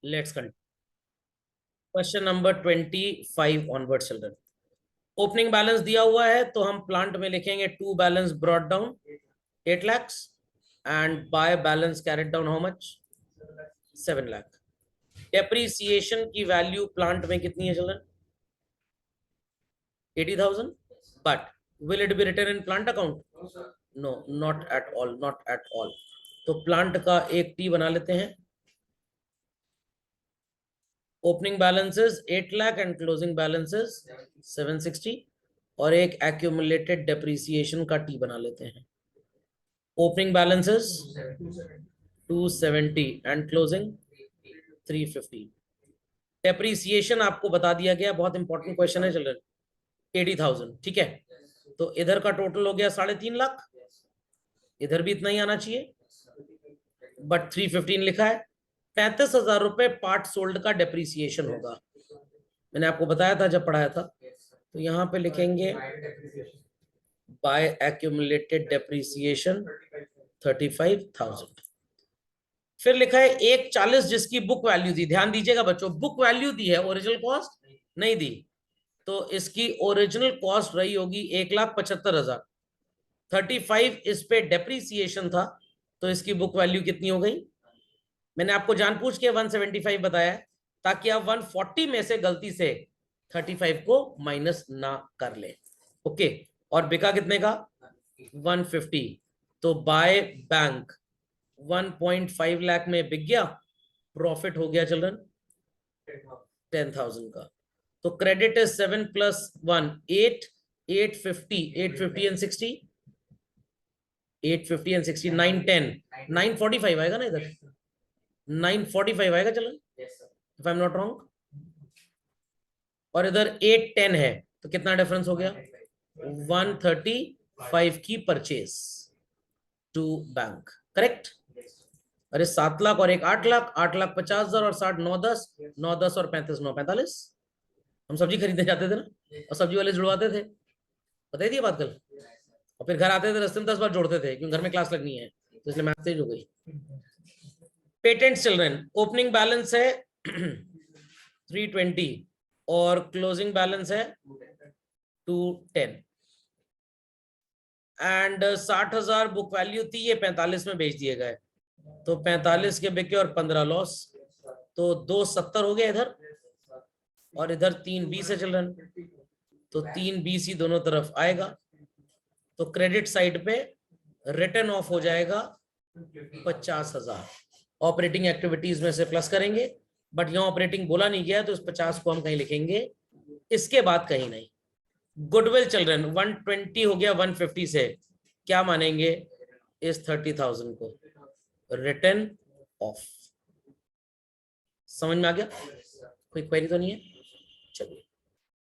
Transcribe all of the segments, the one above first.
Let's continue. Question number 25 onward children. Opening balance दिया हुआ है तो हम प्लांट में लिखेंगे to balance brought down 8 lakhs and by balance carried down how much 7 lakh। Depreciation की वैल्यू प्लांट में कितनी है children 80,000 but will it be written in plant account no not at all not at all. तो plant का एक T बना लेते हैं। Opening balances 8 lakh and closing balances 760 और एक एक्यूमुलेटेड डेप्रीसिएशन का टी बना लेते हैं। Opening balances 270 and closing 350। Depreciation आपको बता दिया गया, बहुत इंपॉर्टेंट क्वेश्चन है चिल्ड्रन, 80,000 ठीक है। तो इधर का टोटल हो गया 3.5 लाख, इधर भी इतना ही आना चाहिए बट 315 लिखा है। 35,000 रुपए पार्ट सोल्ड का डेप्रीसिएशन होगा, मैंने आपको बताया था जब पढ़ाया था। तो यहाँ पे लिखेंगे बाय एक्यूमुलेटेड डेप्रीसिएशन 35,000। फिर लिखा है 140 जिसकी बुक वैल्यू दी। ध्यान दीजिएगा बच्चों, बुक वैल्यू दी है, ओरिजिनल कॉस्ट नहीं दी। तो इसकी ओरिजिनल कॉस्ट रही होगी 1,75,000। 35 इस पे डेप्रीसिएशन था तो इसकी बुक वैल्यू कितनी हो गई। मैंने आपको जानबूझ के 175 बताया ताकि आप 140 में से गलती से 35 को माइनस ना कर ले। ओके, और बिका कितने का 150। तो बाय बैंक 1.5 लाख में बिक गया, प्रॉफिट हो गया चिल्ड्रन 10,000 का। तो क्रेडिट इज 7 + 1 8 850 850 एंड 60 850 एंड 60 9 10 945 आएगा ना, इधर 945 आएगा चलो if I am not wrong. और इधर 810 है तो कितना डिफरेंस हो गया 135 की परचेज टू बैंक, करेक्ट। अरे 7 लाख और एक 8 लाख, 8,50,000 और 60 9 10 9 10 और 35 9 45। हम सब्जी खरीदने जाते थे ना और सब्जी वाले जुड़वाते थे, बताई थी बात कल। और फिर घर आते थे रास्ते में 10 बार जोड़ते थे क्योंकि घर में क्लास लगनी है तो इसलिए मैथ तेज हो गई। पेटेंट चिल्ड्रन, ओपनिंग बैलेंस है 320 और क्लोजिंग बैलेंस है 210 एंड 60,000 बुक वैल्यू थी, ये 45 में बेच दिए गए तो 45 के बिके और 15 लॉस, तो 270 हो गया इधर और इधर 320 है चिल्ड्रन, तो 320 ही दोनों तरफ आएगा। तो क्रेडिट साइड पे रिटर्न ऑफ हो जाएगा 50,000। ऑपरेटिंग एक्टिविटीज में से प्लस करेंगे बट यहाँ ऑपरेटिंग बोला नहीं गया तो इस 50 को हम कहीं लिखेंगे, इसके बाद कहीं नहीं। गुडविल चिल्ड्रन 120 हो गया 150 से, क्या मानेंगे इस 30,000 को रिटर्न ऑफ। समझ में आ गया, कोई क्वेरी तो नहीं है। चलिए,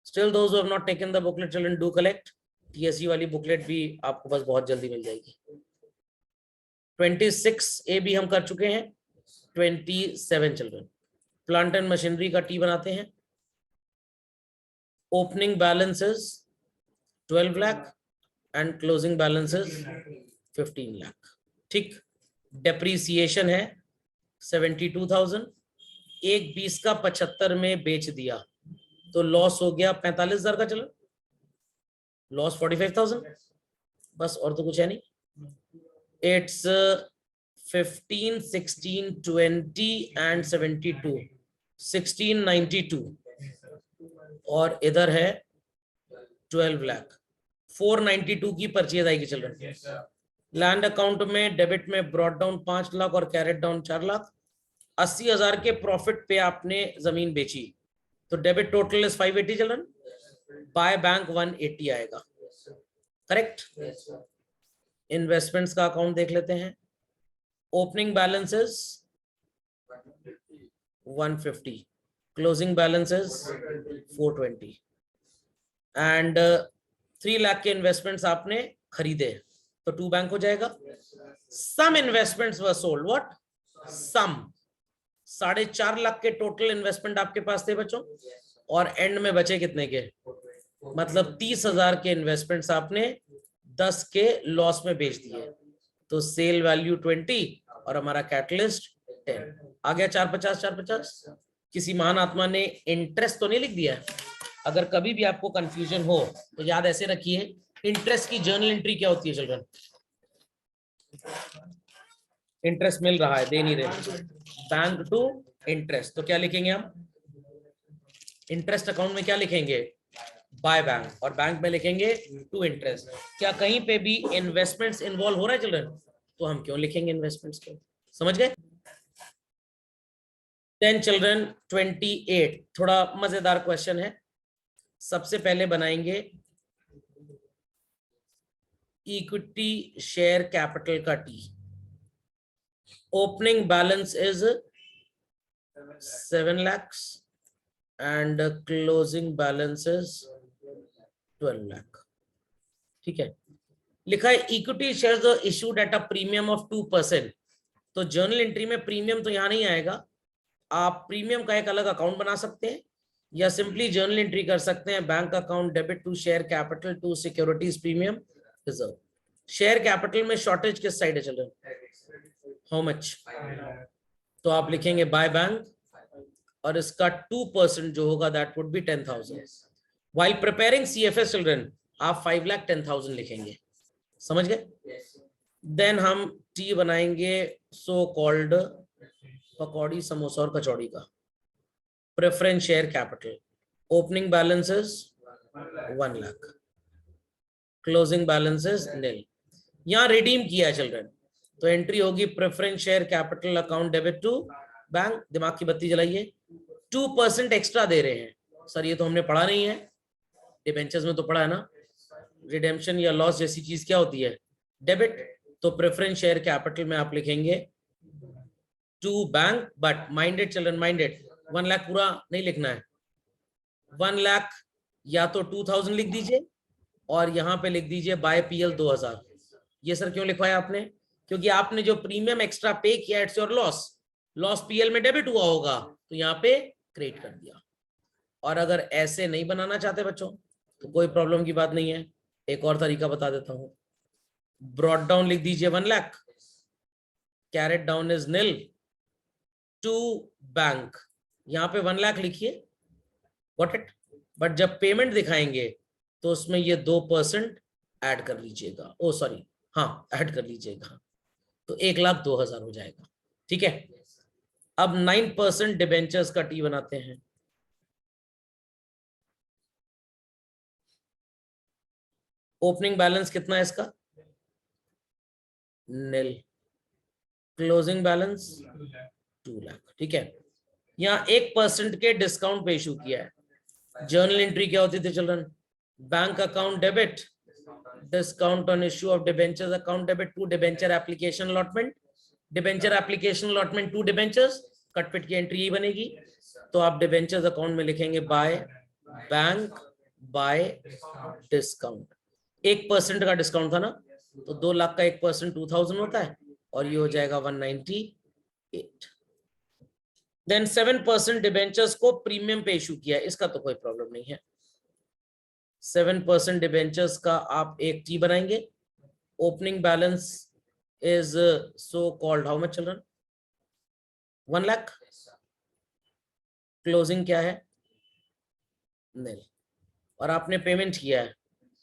still those who have not taken the booklet children do collect. TSC वाली बुकलेट भी आपको बस बहुत जल्दी मिल जाएगी। 26 ए भी हम कर चुके हैं। 27 चिल्ड्रन, प्लांट एंड मशीनरी का टी बनाते हैं। Opening balances 12 lakh and closing balances 15 lakh, ठीक। डेप्रीसिएशन है 72,000, एक 20 का 75 में बेच दिया तो लॉस हो गया 45,000 का, चलो लॉस 45,000 बस, और तो कुछ है नहीं। इट्स 15 16 20 एंड 72 1692 और इधर है 12 लाख 492 की परचेज आएगी चिल्ड्रन। लैंड अकाउंट में डेबिट में ब्रॉट डाउन 5 लाख और कैरेट डाउन 4 लाख। 80,000 के प्रॉफिट पे आपने जमीन बेची तो debit total is 580 children, by bank 180 आएगा, करेक्ट। इन्वेस्टमेंट्स का अकाउंट देख लेते हैं। Opening balances 150, closing balances 420 and 3 lakh के इन्वेस्टमेंट्स आपने खरीदे तो 2 बैंक हो जाएगा। सम इन्वेस्टमेंट्स वर सोल्ड, व्हाट सम 4.5 लाख के टोटल इन्वेस्टमेंट आपके पास थे बच्चों और एंड में बचे कितने के, मतलब 30,000 के इन्वेस्टमेंट्स आपने 10 के लॉस में बेच दिए तो सेल वैल्यू 20 और हमारा कैटलिस्ट 10। आ गया 450 450। किसी महान आत्मा ने इंटरेस्ट तो नहीं लिख दिया है? अगर कभी भी आपको कंफ्यूजन हो तो याद ऐसे रखिए, इंटरेस्ट की जर्नल एंट्री क्या होती है चिल्ड्रन? इंटरेस्ट मिल रहा है, दे नहीं रहे, बैंक टू इंटरेस्ट, तो क्या लिखेंगे हम? इंटरेस्ट अकाउंट में क्या लिखेंगे? बाय बैंक, और बैंक में लिखेंगे टू इंटरेस्ट। क्या कहीं पे भी इन्वेस्टमेंट्स इन्वॉल्व हो रहा है चिल्ड्रन? तो हम क्यों लिखेंगे इन्वेस्टमेंट्स को? समझ गए? देन चिल्ड्रन 28, थोड़ा मजेदार क्वेश्चन है। सबसे पहले बनाएंगे इक्विटी शेयर कैपिटल का T. Opening balance is 7 lakhs and closing balance is 12 lakh। ठीक है, लिखा है equity shares issued at a premium of 2%। तो जर्नल एंट्री में प्रीमियम तो यहां नहीं आएगा, आप प्रीमियम का एक अलग अकाउंट बना सकते हैं या सिंपली जर्नल एंट्री कर सकते हैं, bank account debit to share capital to securities premium reserve. Share capital में शॉर्टेज किस साइड है चिल्ड्रन? How much? तो आप लिखेंगे बाय बैंक, और इसका 2% जो होगा that would be 10,000। While preparing CFS children आप 5,10,000 लिखेंगे। समझ गए? देन हम टी बनाएंगे सो कॉल्ड पकौड़ी समोसा और कचौड़ी का। Preference share capital, opening balance is 1 lakh, closing balance is nil. यहां रिडीम किया है चिल्ड्रन, तो एंट्री होगी preference share capital account debit to bank. दिमाग की बत्ती जलाइए, 2% एक्स्ट्रा दे रहे हैं सर, ये तो हमने पढ़ा नहीं है, डिबेंचर्स में तो पढ़ा है ना, रिडेम्पशन या लॉस जैसी चीज क्या होती है? डेबिट। तो प्रेफरेंस शेयर कैपिटल में आप लिखेंगे to bank, but minded children, minded 1 lakh पूरा नहीं लिखना है, 1 लाख या तो 2,000 लिख दीजिए और यहाँ पे लिख दीजिए बाय पीएल 2,000। ये सर क्यों लिखवाया आपने? क्योंकि आपने जो प्रीमियम एक्स्ट्रा पे किया it's your loss, loss PL में डेबिट हुआ होगा तो यहाँ पे क्रेडिट कर दिया। और अगर ऐसे नहीं बनाना चाहते बच्चों तो कोई प्रॉब्लम की बात नहीं है, एक और तरीका बता देता हूं। ब्रॉड डाउन लिख दीजिए 1 lakh, carried down is nil to bank, यहाँ पे 1 लाख लिखिए, व्हाट इट, बट जब पेमेंट दिखाएंगे तो उसमें ये 2% ऐड कर लीजिएगा, ओ सॉरी हाँ ऐड कर लीजिएगा, तो 1,02,000 हो जाएगा। ठीक है, अब 9% डिबेंचर्स का टी बनाते हैं। ओपनिंग बैलेंस कितना है इसका? निल, क्लोजिंग बैलेंस 2 लाख। ठीक है, यहाँ 1% के डिस्काउंट पे इशू किया है। जर्नल एंट्री क्या होती थी children? Bank account debit, discount on issue of debentures account debit to debenture application allotment, debenture application allotment to debentures, कटपिट की एंट्री ही बनेगी। तो आप डिबेंचर्स अकाउंट में लिखेंगे बाय बैंक बाय डिस्काउंट। 1% का डिस्काउंट था ना, तो 2 लाख का 1% 2,000 होता है और ये हो जाएगा 198। देन 7% डिबेंचर्स को प्रीमियम पे इशू किया है, इसका तो कोई प्रॉब्लम नहीं है। 7% डिबेंचर्स का आप एक टी बनाएंगे। Opening balance is so called how much children? 1 lakh. Closing क्या है? नहीं, और आपने पेमेंट किया है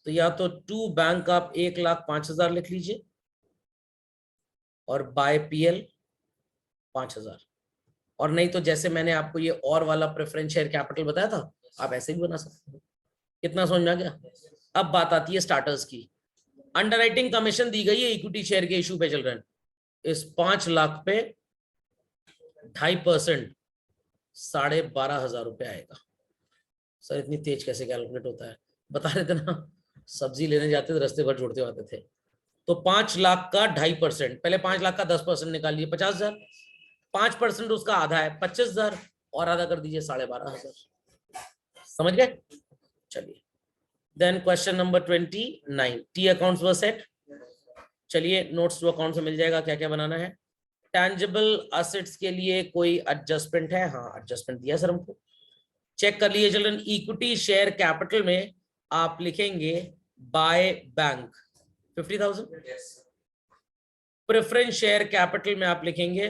तो या तो टू बैंक आप 1,05,000 लिख लीजिए और बाय पीएल 5,000, और नहीं तो जैसे मैंने आपको ये और वाला प्रेफरेंस शेयर कैपिटल बताया था आप ऐसे भी बना सकते हो। कितना समझ में आ गया? अब बात आती है स्टार्टर्स की। अंडरराइटिंग कमीशन दी गई है इक्विटी शेयर के इशू पे चिल्ड्रन, इस 5 लाख पे 2.5% 12,500 रुपये आएगा। सर इतनी तेज कैसे कैलकुलेट होता है? बता रहे थे ना, सब्जी लेने जाते थे रास्ते भर जोड़ते आते थे। तो 5 लाख का 2.5%, पहले 5 लाख का 10% निकालिए 50,000, 5% उसका आधा है 25,000, और आधा कर दीजिए 12,500। समझ गए? चलिए, then question number 29, T accounts were set. चलिए नोट्स टू अकाउंट से मिल जाएगा क्या क्या बनाना है। टैंजिबल असेट्स के लिए कोई एडजस्टमेंट है? हाँ एडजस्टमेंट दिया सर हमको, चेक कर लिए चिल्ड्रन। इक्विटी शेयर कैपिटल में आप लिखेंगे by bank 50,000, preference share capital में आप लिखेंगे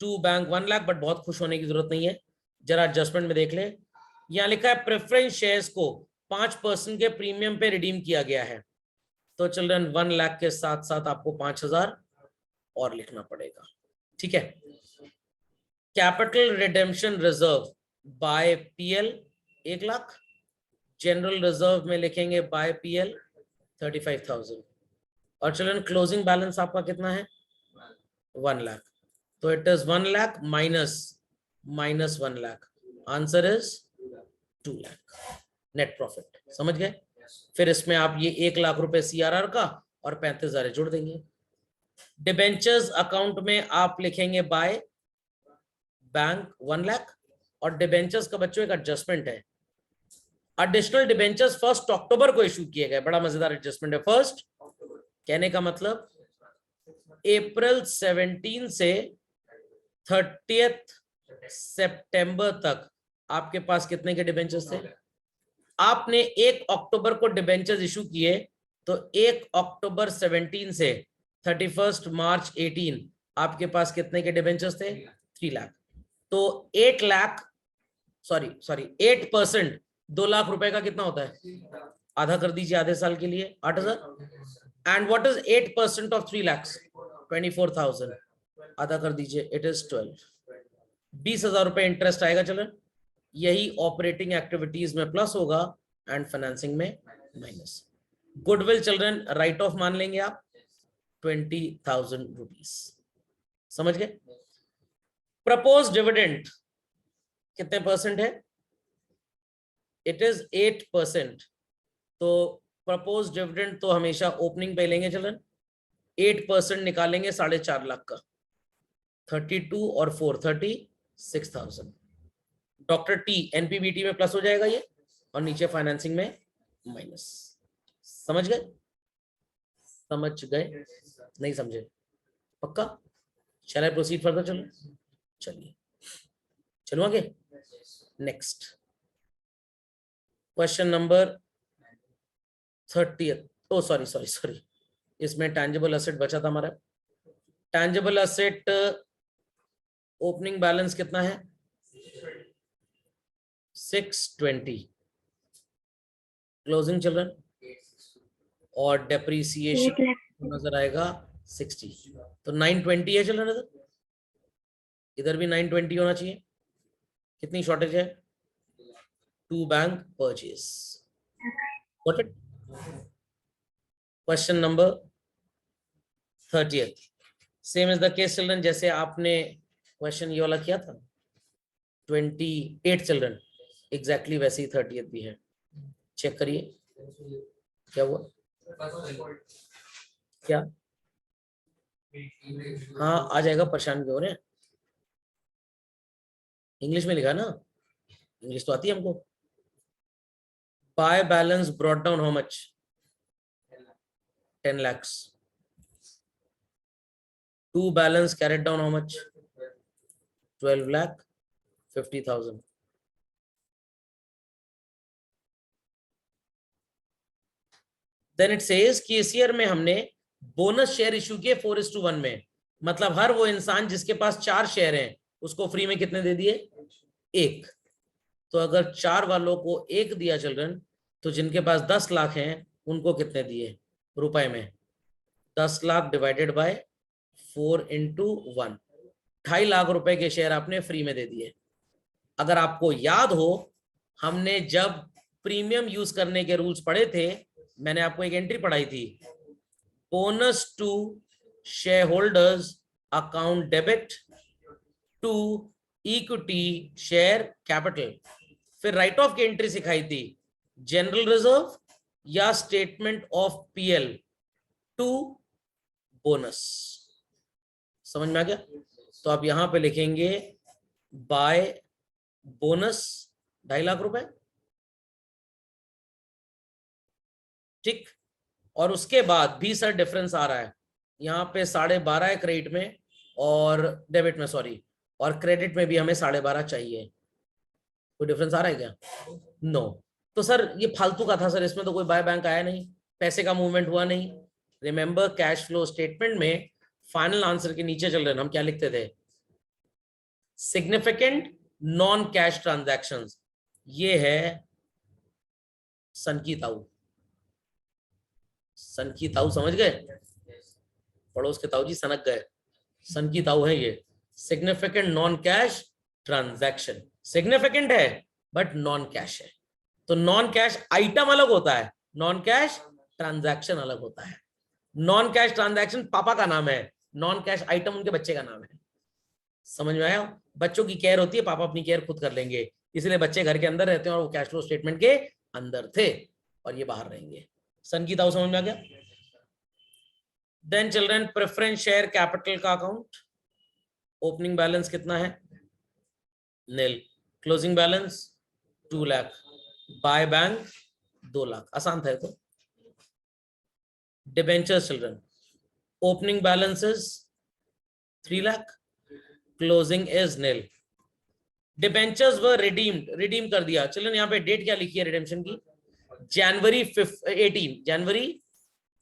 टू बैंक 1 लाख, बट बहुत खुश होने की जरूरत नहीं है, जरा एडजस्टमेंट में देख ले। यहाँ लिखा है प्रेफरेंस शेयर्स को 5% के प्रीमियम पे रिडीम किया गया है, तो चिल्ड्रन 1 लाख के साथ साथ आपको 5,000 और लिखना पड़ेगा, ठीक है। Capital redemption reserve by PL 1 lakh, general reserve में लिखेंगे बाय पीएल 35,000, और चिल्ड्रन क्लोजिंग बैलेंस आपका कितना है 1 लाख, तो it is 1 lakh minus 1 lakh, answer is 2 lakh net profit. समझ गए? फिर इसमें आप ये 1 लाख रुपए सीआरआर का और 35,000 जोड़ देंगे। डिबेंचर्स अकाउंट में आप लिखेंगे बाय बैंक 1 लाख, और डिबेंचर्स का बच्चों एक एडजस्टमेंट है, एडिशनल डिबेंचर्स 1 अक्टूबर को इशू किए गए, बड़ा मजेदार एडजस्टमेंट है। 1 कहने का मतलब अप्रैल 17 से 30 सितंबर तक आपके पास कितने के डिबेंचर्स थे? आपने 1 अक्टूबर को डिबेंचर्स इशू किए, तो 1 अक्टूबर 17 से 31 मार्च 18 आपके पास कितने के डिबेंचर्स थे? 3 लाख। तो 8% 2 लाख रुपए का कितना होता है? आधा कर दीजिए, आधे साल के लिए 8,000। And what is 8% of 3 lakh? 24,000। आधा कर दीजिए, इट इज 12। 20,000 रुपए इंटरेस्ट आएगा। चलो, यही ऑपरेटिंग एक्टिविटीज में प्लस होगा एंड फाइनेंसिंग में minus. Goodwill children right of मान लेंगे आप 20,000 रुपीज। समझ गए? प्रपोज डिविडेंड कितने परसेंट है? It is 8%। तो प्रपोज डिविडेंड तो हमेशा ओपनिंग पे लेंगे चिल्ड्रन, 8% निकालेंगे 4.5 लाख का, 32 और 4 36,000। डॉक्टर टी एनपीबीटी में प्लस हो जाएगा ये, और नीचे फाइनेंसिंग में माइनस। समझ गए? समझ गए? नहीं समझे? पक्का? शैल आई प्रोसीड फर्दर? चलो चलिए, चलो आगे। Next question number 30। ओ सॉरी, इसमें टैंजिबल एसेट बचा था हमारा। टैंजिबल एसेट ओपनिंग बैलेंस कितना है? 620। क्लोजिंग चिल्ड्रन, और डेप्रीसिएशन नजर आएगा 60, तो 920 है चिल्ड्रन। इधर भी 920 होना चाहिए। कितनी शॉर्टेज है? 2 bank purchase. Got it? Question number 30th same is the case children, जैसे आपने क्वेश्चन ये वाला किया था 28 चिल्ड्रन, एग्जैक्टली वैसे ही 30th भी है। चेक करिए क्या हुआ। क्या? हाँ आ जाएगा, परेशान क्यों हो रहे हैं? इंग्लिश में लिखा ना, इंग्लिश तो आती है हमको। By balance brought down how much? 10 lakhs. To balance carried down how much? 12,50,000. Then it says कि इस ईयर में हमने बोनस शेयर इशू किए 4:1 में, मतलब हर वो इंसान जिसके पास 4 शेयर हैं उसको फ्री में कितने दे दिए? 1। तो अगर 4 वालों को 1 दिया चिल्ड्रन, तो जिनके पास 10 लाख हैं उनको कितने दिए रुपए में? 10 lakh divided by 4 into 1, 2.5 lakh रुपए के शेयर आपने फ्री में दे दिए। अगर आपको याद हो, हमने जब प्रीमियम यूज करने के रूल्स पढ़े थे, मैंने आपको एक एंट्री पढ़ाई थी, bonus to shareholders account debit to equity share capital. फिर राइट ऑफ की एंट्री सिखाई थी, जनरल रिजर्व या statement of PL to bonus. समझ में आ गया? तो आप यहां पे लिखेंगे बाय बोनस 2.5 लाख रुपए, ठीक। और उसके बाद भी सर डिफरेंस आ रहा है, यहाँ पे 12.5 है क्रेडिट में और डेबिट में, सॉरी, और क्रेडिट में भी हमें 12.5 चाहिए। कोई डिफरेंस आ रहा है क्या? नो। तो सर ये फालतू का था सर, इसमें तो कोई बाय बैंक आया नहीं, पैसे का मूवमेंट हुआ नहीं। रिमेंबर कैश फ्लो स्टेटमेंट में फाइनल आंसर के नीचे चल रहे हैं हम क्या लिखते थे? सिग्निफिकेंट नॉन कैश ट्रांजैक्शंस, ये है सनकी ताऊ। सनकी ताऊ समझ गए, पड़ोस के ताऊ जी सनक गए, सनकी ताऊ है ये। Significant non cash transaction, significant है बट नॉन कैश है। तो नॉन कैश आइटम अलग होता है, नॉन कैश ट्रांजैक्शन अलग होता है। नॉन कैश ट्रांजैक्शन पापा का नाम है, नॉन कैश आइटम उनके बच्चे का नाम है। समझ में आया? बच्चों की केयर होती है, पापा अपनी केयर खुद कर लेंगे, इसलिए बच्चे घर के अंदर रहते हैं और वो कैश फ्लो स्टेटमेंट के अंदर थे और ये बाहर रहेंगे। सन की ताऊ समझ में आ गया? Then children preference share capital का अकाउंट, ओपनिंग बैलेंस कितना है? Nil. Closing balance 2 lakh, by bank 2 lakh, आसान था तो। Debentures children, opening balance is 3 lakh, closing is nil. Debentures were redeemed, redeem कर दिया। चिल्ड्रन यहाँ पे डेट क्या लिखी है रिडेम्पशन की? जनवरी 18, जनवरी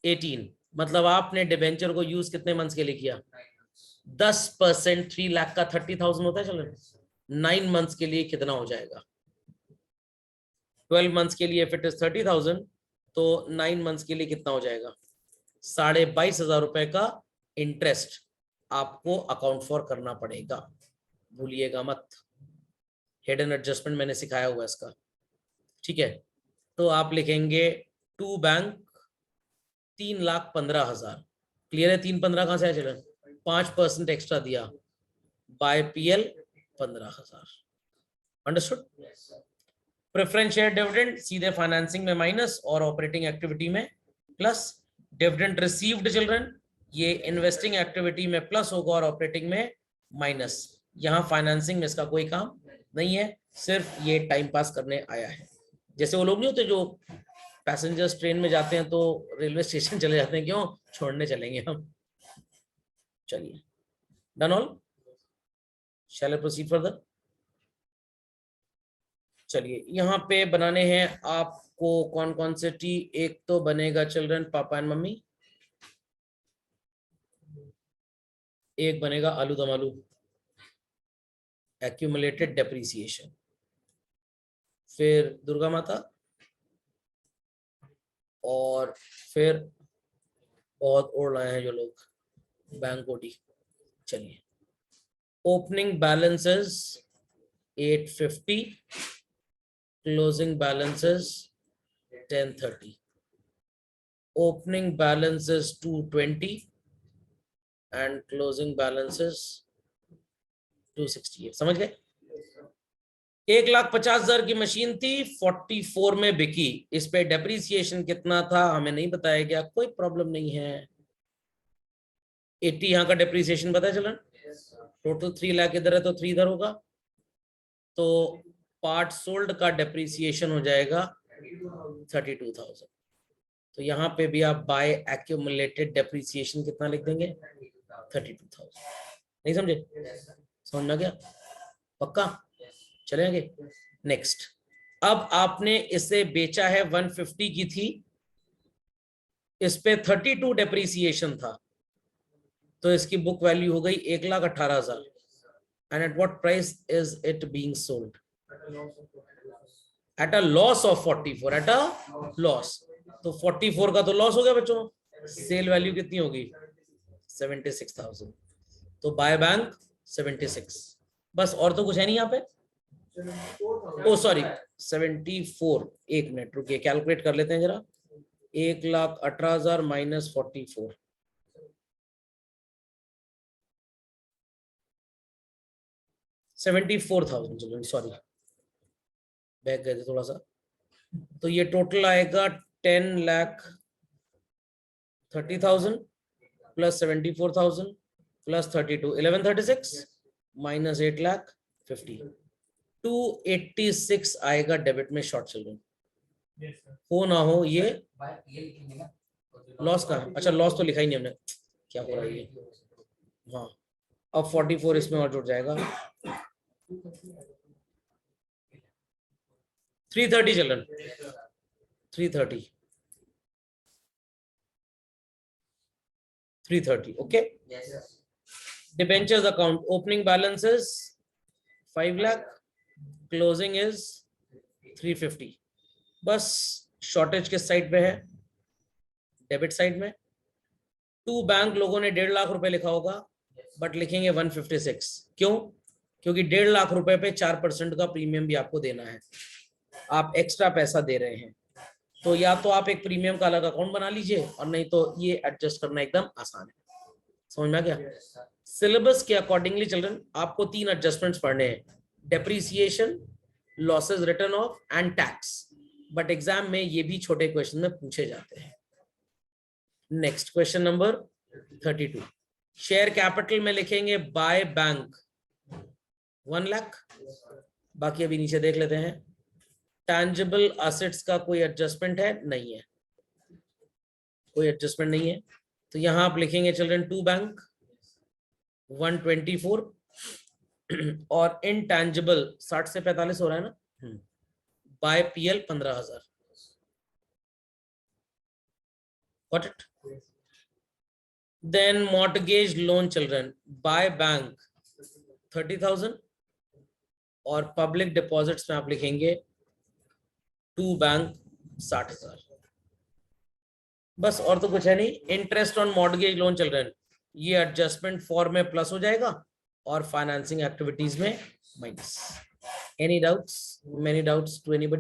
18, मतलब आपने डिबेंचर को यूज कितने मंथ्स के लिए किया? 10%, 3 लाख का 30,000 होता है चिल्ड्रन। 9 मंथ्स के लिए कितना हो जाएगा? 12 मंथ्स के लिए इफ इट इज 30,000 तो 9 मंथ्स के लिए कितना हो जाएगा? 22,500 रुपए का इंटरेस्ट आपको अकाउंट फॉर करना पड़ेगा, भूलिएगा मत। हिडन एडजस्टमेंट मैंने सिखाया हुआ इसका, ठीक है? तो आप लिखेंगे टू बैंक 3,15,000। क्लियर है? 3,15 कहां से आया चलन? 5% एक्स्ट्रा दिया, by PL 15,000। Understood? Preference share dividend सीधे फाइनेंसिंग में माइनस और ऑपरेटिंग एक्टिविटी में प्लस। डिविडेंड रिसीव्ड चिल्ड्रन, ये इन्वेस्टिंग एक्टिविटी में प्लस होगा और ऑपरेटिंग में माइनस। यहाँ फाइनेंसिंग में इसका कोई काम नहीं है, सिर्फ ये टाइम पास करने आया है। जैसे वो लोग नहीं होते जो पैसेंजर्स ट्रेन में जाते हैं तो रेलवे स्टेशन चले जाते हैं, क्यों? छोड़ने चलेंगे हम। चलिए, done all, shall I proceed further? चलिए, यहाँ पे बनाने हैं आपको कौन कौन से टी। एक तो बनेगा चिल्ड्रन पापा एंड मम्मी, एक बनेगा आलू दम आलू, एक्यूमुलेटेड डेप्रिसिएशन, फिर दुर्गा माता, और फिर बहुत और लाए हैं जो लोग, बैंक कोटी। चलिए, opening balances 850, closing balances 1030, opening balances 220 and closing balances 268। समझ गए? 1,50,000 की मशीन थी, 44 में बिकी। इस पे डेप्रिसिएशन कितना था हमें नहीं बताया गया, कोई प्रॉब्लम नहीं है। 80 यहाँ का डेप्रिसिएशन पता चला, टोटल 3 लाख इधर है तो 3 इधर होगा, तो पार्ट सोल्ड का डेप्रिसिएशन हो जाएगा 32,000। तो यहाँ पे भी आप बाय एक्यूमुलेटेड डेप्रिसिएशन कितना लिख देंगे? 32,000। नहीं समझे? समझ में आ गया? पक्का? चले आगे। नेक्स्ट, अब आपने इसे बेचा है 150 की थी, इस पे 32 डेप्रिसिएशन था, तो इसकी बुक वैल्यू हो गई 1,18,000। And at what price is it being sold? At a loss of 44, at a loss. तो 44 का तो लॉस हो गया बच्चों, सेल वैल्यू कितनी होगी? 76,000। तो बाय बैंक 76, बस, और तो कुछ है नहीं यहाँ पे। ओ सॉरी, 74, एक मिनट रुकिए, कैलकुलेट कर लेते हैं जरा। 1,18,000 माइनस 44, 74,000। चलो सॉरी, बैक गए थे थोड़ा सा। तो ये टोटल आएगा 10,30,000 प्लस 74,000 प्लस 32, 1136 माइनस 8,50,000, 286 आएगा डेबिट में शॉर्ट चिल्ड्रन। हो ना हो ये लॉस का, अच्छा लॉस तो लिखा ही नहीं हमने, क्या हो रहा है ये? हाँ, अब 44 इसमें और जुड़ जाएगा, 330 children, 330, 330, okay. Debentures account, opening balances 5 lakh, closing is 350। बस शॉर्टेज किस साइड पे है? डेबिट साइड में। टू बैंक लोगों ने 1.5 लाख रुपए लिखा होगा, बट लिखेंगे 156। क्यों? क्योंकि 1.5 लाख रुपए पे 4% का प्रीमियम भी आपको देना है, आप एक्स्ट्रा पैसा दे रहे हैं। तो या तो आप एक प्रीमियम का अलग अकाउंट बना लीजिए, और नहीं तो ये एडजस्ट करना एकदम आसान है। समझ में आ गया? सिलेबस के अकॉर्डिंगली चिल्ड्रन आपको 3 एडजस्टमेंट्स पढ़ने हैं, depreciation, losses return of and tax. But exam में ये भी छोटे क्वेश्चन में पूछे जाते हैं। Next question number 32, share capital में लिखेंगे बाय बैंक 1 लाख। बाकी अभी नीचे देख लेते हैं। टैंजिबल एसेट्स का कोई एडजस्टमेंट है? नहीं है, कोई एडजस्टमेंट नहीं है। तो यहां आप लिखेंगे चिल्ड्रन टू बैंक 124 और इनटैंजिबल 60 से 45 हो रहा है ना, bye PL 15,000। Got it? Then mortgage loan children by bank 30,000 और पब्लिक डिपॉजिट्स में आप लिखेंगे टू बैंक 60,000। बस और तो कुछ है नहीं। Interest on mortgage loan children, ये एडजस्टमेंट फॉर्म में प्लस हो जाएगा और फाइनेंसिंग एक्टिविटीज में minus. Any doubts? Many doubts to anybody?